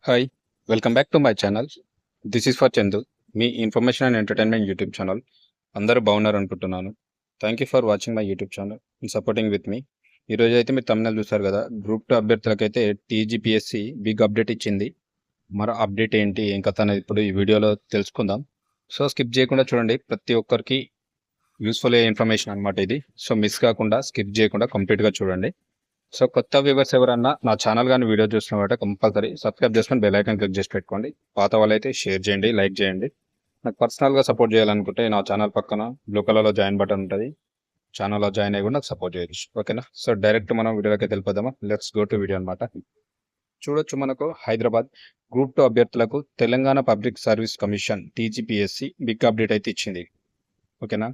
Hi! Welcome back to my channel. This is for Chandu. మీ information and entertainment YouTube channel. అందరూ బాగున్నారనుకుంటున్నాను. Thank you for watching my YouTube channel and supporting with me. ఈరోజైతే మీరు thumbnail చూసారు కదా! Group 2 అభ్యర్థులకైతే TGPSC big update ఇచ్చింది. మరి అప్డేట్ ఏంటి? ఏం కథ అనేది ఇప్పుడు ఈ వీడియోలో తెలుసుకుందాం. సో, స్కిప్ చేయకుండా చూడండి. ప్రతి ఒక్కరికి యూజ్‌ఫుల్ అయ్యే ఇన్ఫర్మేషన్ అనమాట ఇది. సో, మిస్ కాకుండా స్కిప్ చేయకుండా కంప్లీట్‌గా చూడండి. సో, కొత్త వ్యూవర్స్ ఎవరన్నా నా ఛానల్ గాని వీడియో చూస్తున్నవారంటే కంపల్సరీ సబ్స్క్రైబ్ చేసుకొని బెల్ ఐకాన్ క్లిక్ చేసి పెట్టుకోండి. పాత వాళ్ళైతే షేర్ చేయండి, లైక్ చేయండి. నాకు పర్సనల్‌గా సపోర్ట్ చేయాలనుకుంటే నా ఛానల్ పక్కన బ్లూ కలర్‌లో జాయిన్ బటన్ ఉంటది. ఛానల్‌లో జాయిన్ అయ్యి కూడా నాకు సపోర్ట్ చేయొచ్చు. ఓకేనా? సో, డైరెక్ట్ మనం వీడియోలోకి వెళ్ళిపోదామా? లెట్స్ గో టు వీడియో అనమాట. చూడొచ్చు మనకు హైదరాబాద్ గ్రూప్ 2 అభ్యర్థులకు Telangana public service commission TGPSC big update అయితే ఇచ్చింది. ఓకేనా?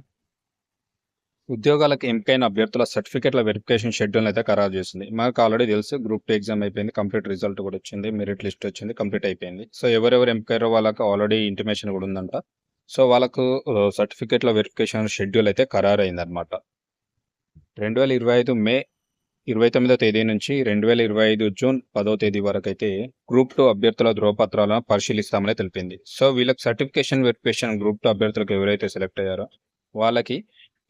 ఉద్యోగాలకు ఎంపికైన అభ్యర్థుల సర్టిఫికేట్ల వెరిఫికేషన్ షెడ్యూల్ అయితే ఖరారు చేసింది. మనకు ఆల్రెడీ తెలుసు గ్రూప్ 2 ఎగ్జామ్ అయిపోయింది. కంప్లీట్ రిజల్ట్ కూడా వచ్చింది. మెరిట్ లిస్ట్ వచ్చింది. కంప్లీట్ అయిపోయింది. సో, ఎవరెవరు ఎంపికయ్యారో వాళ్ళకి ఆల్రెడీ ఇంటిమేషన్ కూడా ఉందంట. సో, వాళ్ళకు సర్టిఫికేట్ల వెరిఫికేషన్ షెడ్యూల్ అయితే ఖరారైందనమాట. 2025 మే 29వ తేదీ నుంచి 2025 జూన్ 10వ తేదీ వరకైతే గ్రూప్ 2 అభ్యర్థుల ధ్రువపత్రాలను పరిశీలిస్తామని తెలిపింది. సో, వీళ్ళకి సర్టిఫికేషన్ వెరిఫికేషన్ గ్రూప్ 2 అభ్యర్థులకు ఎవరైతే సెలెక్ట్ అయ్యారో వాళ్ళకి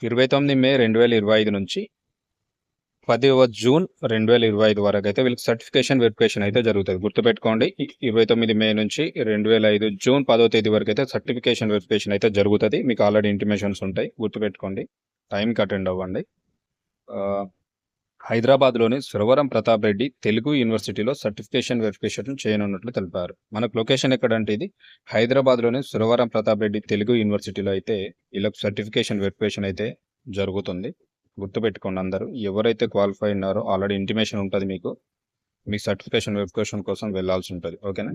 29 మే 2025 నుంచి 10వ జూన్ 2025 వరకైతే వీళ్ళకి సర్టిఫికేషన్ వెరిఫికేషన్ అయితే జరుగుతది. గుర్తుపెట్టుకోండి. 29 మే నుంచి 2005 జూన్ 10వ తేదీ వరకైతే సర్టిఫికేషన్ వెరిఫికేషన్ అయితే జరుగుతది. మీకు ఆల్రెడీ ఇంటిమేషన్స్ ఉంటాయి. గుర్తుపెట్టుకోండి. టైంకి అటెండ్ అవ్వండి. హైదరాబాద్‌లోని సురవరం ప్రతాప్ రెడ్డి తెలుగు యూనివర్సిటీలో సర్టిఫికేషన్ వెరిఫికేషన్ చేయనున్నట్లు తెలిపారు. మనకు లొకేషన్ ఎక్కడంటే ఇది హైదరాబాద్‌లోని సురవరం ప్రతాప్ రెడ్డి తెలుగు యూనివర్సిటీలో అయితే వీళ్ళకి సర్టిఫికేషన్ వెరిఫికేషన్ అయితే జరుగుతుంది. గుర్తుపెట్టుకోండి అందరూ. ఎవరైతే క్వాలిఫై ఉన్నారో ఆల్రెడీ ఇంటిమేషన్ ఉంటది మీకు. మీ సర్టిఫికేషన్ వెరిఫికేషన్ కోసం వెళ్ళాల్సి ఉంటది. ఓకేనా?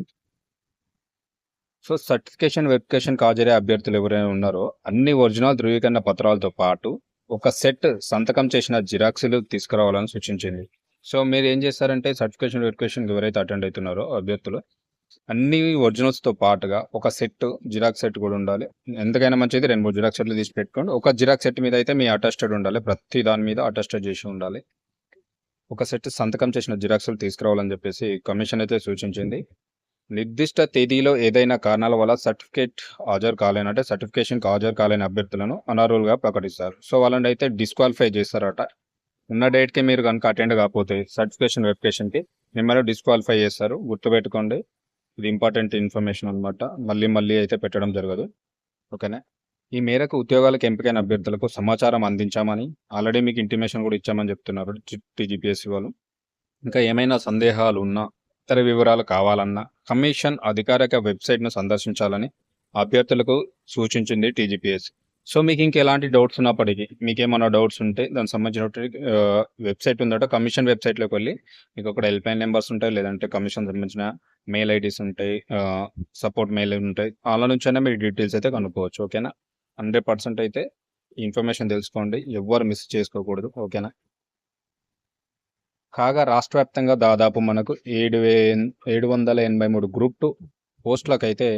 సో, సర్టిఫికేషన్ వెరిఫికేషన్‌కి హాజరయ్యే అభ్యర్థులు ఎవరైనా ఉన్నారో అన్ని ఒరిజినల్ ధృవీకరణ పత్రాలతో పాటు ఒక సెట్ సంతకం చేసిన జిరాక్స్‌లు తీసుకురావాలని సూచించింది. సో, మీరేం చేస్తారంటే సర్టిఫికేషన్ వెరిఫికేషన్‌కి ఎవరైతే అటెండ్ అయితున్నారో అభ్యర్థులు అన్ని ఒరిజినల్స్‌తో పాటుగా ఒక సెట్ జిరాక్స్ సెట్ కూడా ఉండాలి. ఎందుకైనా మంచిది 2, 3 జిరాక్స్ సెట్‌లు తీసి పెట్టుకోండి. ఒక జిరాక్స్ సెట్ మీద అయితే మీ అటెస్టెడ్ ఉండాలి. ప్రతి దాని మీద అటెస్టెడ్ చేసి ఉండాలి. ఒక సెట్ సంతకం చేసిన జిరాక్స్‌లు తీసుకురావాలని చెప్పేసి కమిషన్ అయితే సూచించింది. నిర్దిష్ట తేదీలో ఏదైనా కారణాల వల్ల సర్టిఫికేషన్‌కి హాజరు కాలేని అభ్యర్థులను అనర్హులుగా ప్రకటిస్తారు. సో, వాళ్ళనైతే డిస్‌క్వాలిఫై చేస్తారట. ఉన్న డేట్‌కి మీరు గనుక అటెండ్ కాకపోతే సర్టిఫికేషన్ వెరిఫికేషన్‌కి మిమ్మల్ని డిస్‌క్వాలిఫై చేస్తారు. గుర్తుపెట్టుకోండి. ఇది ఇంపార్టెంట్ ఇన్ఫర్మేషన్ అనమాట. మళ్ళీ అయితే పెట్టడం జరగదు. ఓకేనా? ఈ మేరకు ఉద్యోగాలకు ఎంపికైన అభ్యర్థులకు సమాచారం అందించామని ఆల్రెడీ మీకు ఇంటిమేషన్ కూడా ఇచ్చామని చెప్తున్నారు టీజీపీఎస్సీ వాళ్ళు. ఇంకా ఏమైనా సందేహాలు ఉన్నా, ఇతర వివరాలు కావాలన్నా కమిషన్ అధికారిక వెబ్‌సైట్‌ను సందర్శించాలని అభ్యర్థులకు సూచించింది టీజీపీఎస్సీ. సో, మీకు ఇంకెలాంటి డౌట్స్ ఉన్నప్పటికీ మీకేమన్నా డౌట్స్ ఉంటే దానికి సంబంధించినటువంటి వెబ్‌సైట్ ఉందట. కమిషన్ వెబ్‌సైట్‌లోకి వెళ్లి మీకు అక్కడ హెల్ప్‌లైన్ నంబర్స్ ఉంటాయి. లేదంటే కమిషన్ సంబంధించిన మెయిల్ ఐడీస్ ఉంటాయి. సపోర్ట్ మెయిల్ ఉంటాయి. ఆళ్ళ నుంచైనా మీరు డీటెయిల్స్ అయితే కనుక్కోవచ్చు. ఓకేనా? 100% అయితే ఈ ఇన్ఫర్మేషన్ తెలుసుకోండి. ఎవ్వరు మిస్ చేసుకోకూడదు. ఓకేనా? కాగా రాష్ట్ర వ్యాప్తంగా దాదాపు మనకు 783 గ్రూప్ 2 పోస్టులకైతే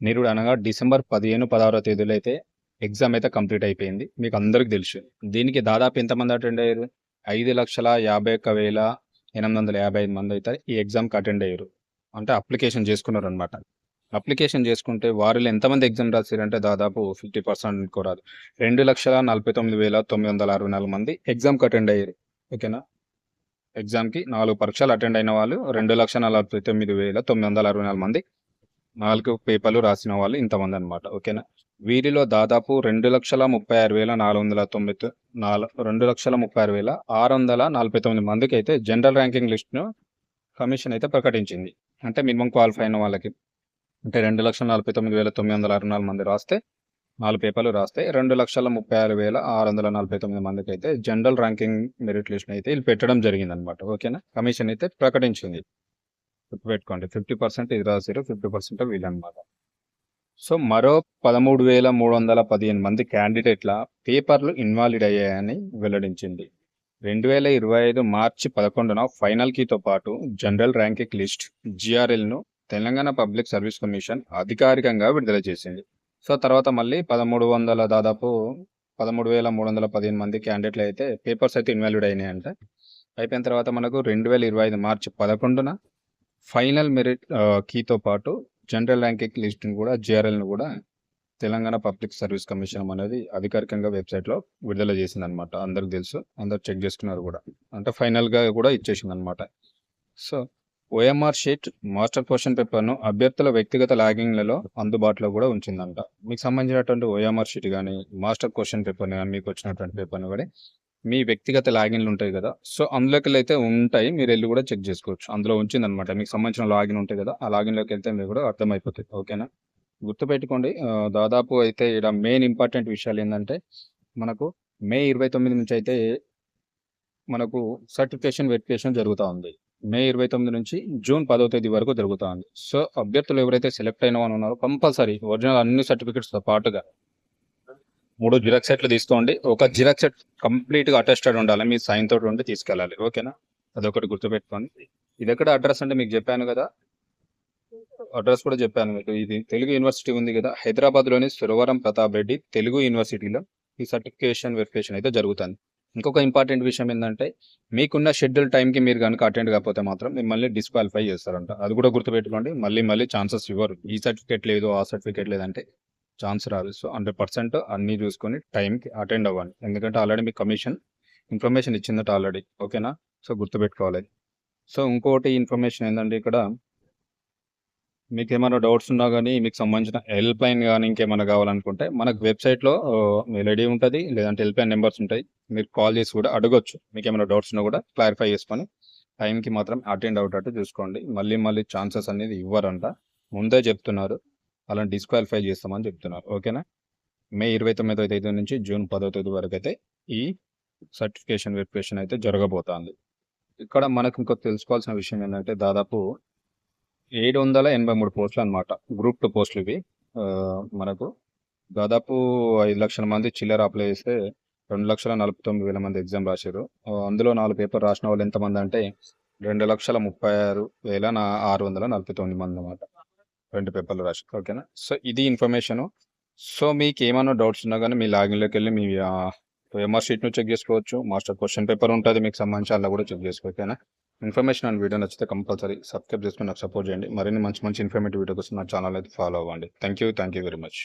నిరుడు అనగా డిసెంబర్ 15, 16 తేదీలో అయితే ఎగ్జామ్ అయితే కంప్లీట్ అయిపోయింది. మీకు అందరికి తెలుసు. దీనికి దాదాపు ఎంతమంది అటెండ్ అయ్యారు? 5,51,855 మంది అయితే ఈ ఎగ్జామ్‌కి అటెండ్ అయ్యారు. అంటే అప్లికేషన్ చేసుకున్నారనమాట. అప్లికేషన్ చేసుకుంటే వారిలో ఎంతమంది ఎగ్జామ్ రాసిరంటే దాదాపు 50% అనుకోరాదు. 2,49,964 మంది ఎగ్జామ్‌కి అటెండ్ అయ్యారు. ఓకేనా? ఎగ్జామ్‌కి 4 పరీక్షలు అటెండ్ అయిన వాళ్ళు 2,49,964 మంది 4 పేపర్లు రాసిన వాళ్ళు ఇంతమందనమాట. ఓకేనా? వీరిలో దాదాపు 2,36,649 మందికైతే జనరల్ ర్యాంకింగ్ లిస్ట్‌ను కమిషన్ అయితే ప్రకటించింది. అంటే మినిమమ్ క్వాలిఫై అయిన వాళ్ళకి. అంటే 2,49,964 మంది రాస్తే 4 పేపర్లు రాస్తే 2,36,649 మందికైతే జనరల్ ర్యాంకింగ్ మెరిట్ లిస్ట్‌ని అయితే వీళ్ళు పెట్టడం జరిగిందనమాట. ఓకేనా? కమిషన్ అయితే ప్రకటించింది. గుర్తుపెట్టుకోండి. 50% ఇది రాసిర్రు. 50% వీళ్ళనమాట. సో, మరో 13,315 మంది క్యాండిడేట్ల పేపర్లు ఇన్వాలిడ్ అయ్యాయని వెల్లడించింది. 2025 మార్చి 11న ఫైనల్ కీతో పాటు జనరల్ ర్యాంకింగ్ లిస్ట్ జీఆర్ఎల్‌ను తెలంగాణ పబ్లిక్ సర్వీస్ కమిషన్ అధికారికంగా విడుదల చేసింది. సో, తర్వాత మళ్ళీ 13,315 మంది క్యాండిడేట్లు అయితే పేపర్స్ అయితే ఇన్వాలిడ్ అయినాయంట. అయిపోయిన తర్వాత మనకు 2025 మార్చి 11న ఫైనల్ మెరిట్ కీతో పాటు జనరల్ ర్యాంకింగ్ లిస్ట్ని కూడా జేఆర్ఎల్ని కూడా తెలంగాణ పబ్లిక్ సర్వీస్ కమిషన్ అనేది అధికారికంగా వెబ్సైట్లో విడుదల చేసిందనమాట. అందరికి తెలుసు, అందరు చెక్ చేసుకున్నారు కూడా. అంటే ఫైనల్గా కూడా ఇచ్చేసిందనమాట. So OMR sheet master question పేపర్ను అభ్యర్థుల వ్యక్తిగత లాగింగ్లలో అందుబాటులో కూడా ఉంచిందంట. మీకు సంబంధించినటువంటి ఓఎంఆర్ షీట్ కానీ మాస్టర్ క్వశ్చన్ పేపర్ని కానీ మీకు వచ్చినటువంటి పేపర్ని కూడా మీ వ్యక్తిగత లాగిన్లు ఉంటాయి కదా, సో అందులోకి అయితే ఉంటాయి, మీరు వెళ్ళి కూడా చెక్ చేసుకోవచ్చు. అందులో ఉంచిందనమాట. మీకు సంబంధించిన లాగిన్ ఉంటాయి కదా, ఆ లాగిన్లోకి వెళ్తే మీకు కూడా అర్థమైపోతుంది. ఓకేనా, గుర్తుపెట్టుకోండి. దాదాపు అయితే ఇక్కడ మెయిన్ ఇంపార్టెంట్ విషయాలు ఏంటంటే మనకు మే 29 నుంచి అయితే మనకు సర్టిఫికేషన్ వెరిఫికేషన్ జరుగుతూ ఉంది. మే 29 నుంచి జూన్ 10వ తేదీ వరకు జరుగుతూ ఉంది. సో అభ్యర్థులు ఎవరైతే సెలెక్ట్ అయిన వాళ్ళు ఉన్నారో కంపల్సరీ ఒరిజినల్ అన్ని సర్టిఫికేట్స్తో పాటుగా 3 జిరాక్స్ సెట్లు తీసుకోండి. ఒక జిరాక్స్ సెట్ కంప్లీట్గా అటెస్టెడ్ ఉండాలి, మీ సైన్ తోటి ఉండి తీసుకెళ్ళాలి. ఓకేనా, అదొకటి గుర్తుపెట్టుకోండి. ఇది ఎక్కడ అడ్రస్ అంటే మీకు చెప్పాను కదా, అడ్రస్ కూడా చెప్పాను మీకు. ఇది తెలుగు యూనివర్సిటీ ఉంది కదా, హైదరాబాద్లోని సురవరం ప్రతాప్ రెడ్డి తెలుగు యూనివర్సిటీలో ఈ సర్టిఫికేషన్ వెరిఫికేషన్ అయితే జరుగుతుంది. ఇంకొక ఇంపార్టెంట్ విషయం ఏంటంటే మీకున్న షెడ్యూల్ టైంకి మీరు కనుక అటెండ్ కాకపోతే మాత్రం మిమ్మల్ని డిస్క్వాలిఫై చేస్తారంట. అది కూడా గుర్తుపెట్టుకోండి. మళ్ళీ ఛాన్సెస్ ఇవ్వరు. ఈ సర్టిఫికేట్ లేదు, ఆ సర్టిఫికేట్ లేదంటే ఛాన్స్ రాదు. సో 100% అన్నీ చూసుకొని టైంకి అటెండ్ అవ్వండి. ఎందుకంటే ఆల్రెడీ మీకు కమిషన్ ఇన్ఫర్మేషన్ ఇచ్చిందట ఆల్రెడీ. ఓకేనా, సో గుర్తుపెట్టుకోవాలి. సో ఇంకోటి ఇన్ఫర్మేషన్ ఏంటంటే ఇక్కడ మీకు ఏమైనా డౌట్స్ ఉన్నా కానీ, మీకు సంబంధించిన హెల్ప్ లైన్ కానీ ఇంకేమైనా కావాలనుకుంటే మనకు వెబ్సైట్లో మెయిల్ ఐడి ఉంటుంది, లేదంటే హెల్ప్ లైన్ నెంబర్స్ ఉంటాయి. మీరు కాల్ చేసి కూడా అడగొచ్చు. మీకు ఏమైనా డౌట్స్ ఉన్నా కూడా క్లారిఫై చేసుకొని టైంకి మాత్రం అటెండ్ అవుతట్టు చూసుకోండి. మళ్ళీ ఛాన్సెస్ అనేది ఇవ్వరంట, ముందే చెప్తున్నారు. అలా డిస్క్వాలిఫై చేస్తామని చెప్తున్నారు. ఓకేనా, మే 29వ తేదీ నుంచి జూన్ 10వ తేదీ వరకు అయితే ఈ సర్టిఫికేషన్ వెరిఫికేషన్ అయితే జరగబోతోంది. ఇక్కడ మనకు ఇంకో తెలుసుకోవాల్సిన విషయం ఏంటంటే దాదాపు 783 పోస్టులు అనమాట. గ్రూప్ 2 పోస్టులు ఇవి. మనకు దాదాపు 5 లక్షల మంది చిల్లర అప్లై చేస్తే 2,49,000 మంది ఎగ్జామ్ రాశారు. అందులో 4 పేపర్ రాసిన వాళ్ళు ఎంతమంది అంటే 2,36,649 మంది అనమాట. 2 పేపర్లు రాశారు. ఓకేనా, సో ఇది ఇన్ఫర్మేషను. సో మీకు ఏమైనా డౌట్స్ ఉన్నా కానీ మీ లాగిన్లోకి వెళ్ళి మీ ఓఎంఆర్ షీట్ను చెక్ చేసుకోవచ్చు. మాస్టర్ క్వశ్చన్ పేపర్ ఉంటుంది మీకు సంబంధించి, అలా కూడా చెక్ చేసుకోవచ్చు. ఓకేనా, ఇన్ఫర్మేషన్ అండ్ వీడియో నచ్చితే కంపల్సరీ సబ్స్క్రైబ్ చేసుకుని నాకు సపోర్ట్ చేయండి. మరిన్ని మంచి ఇన్ఫర్మేటివ్ వీడియో కోసం నా ఛానల్ అయితే ఫాలో అవ్వండి. Thank you very much.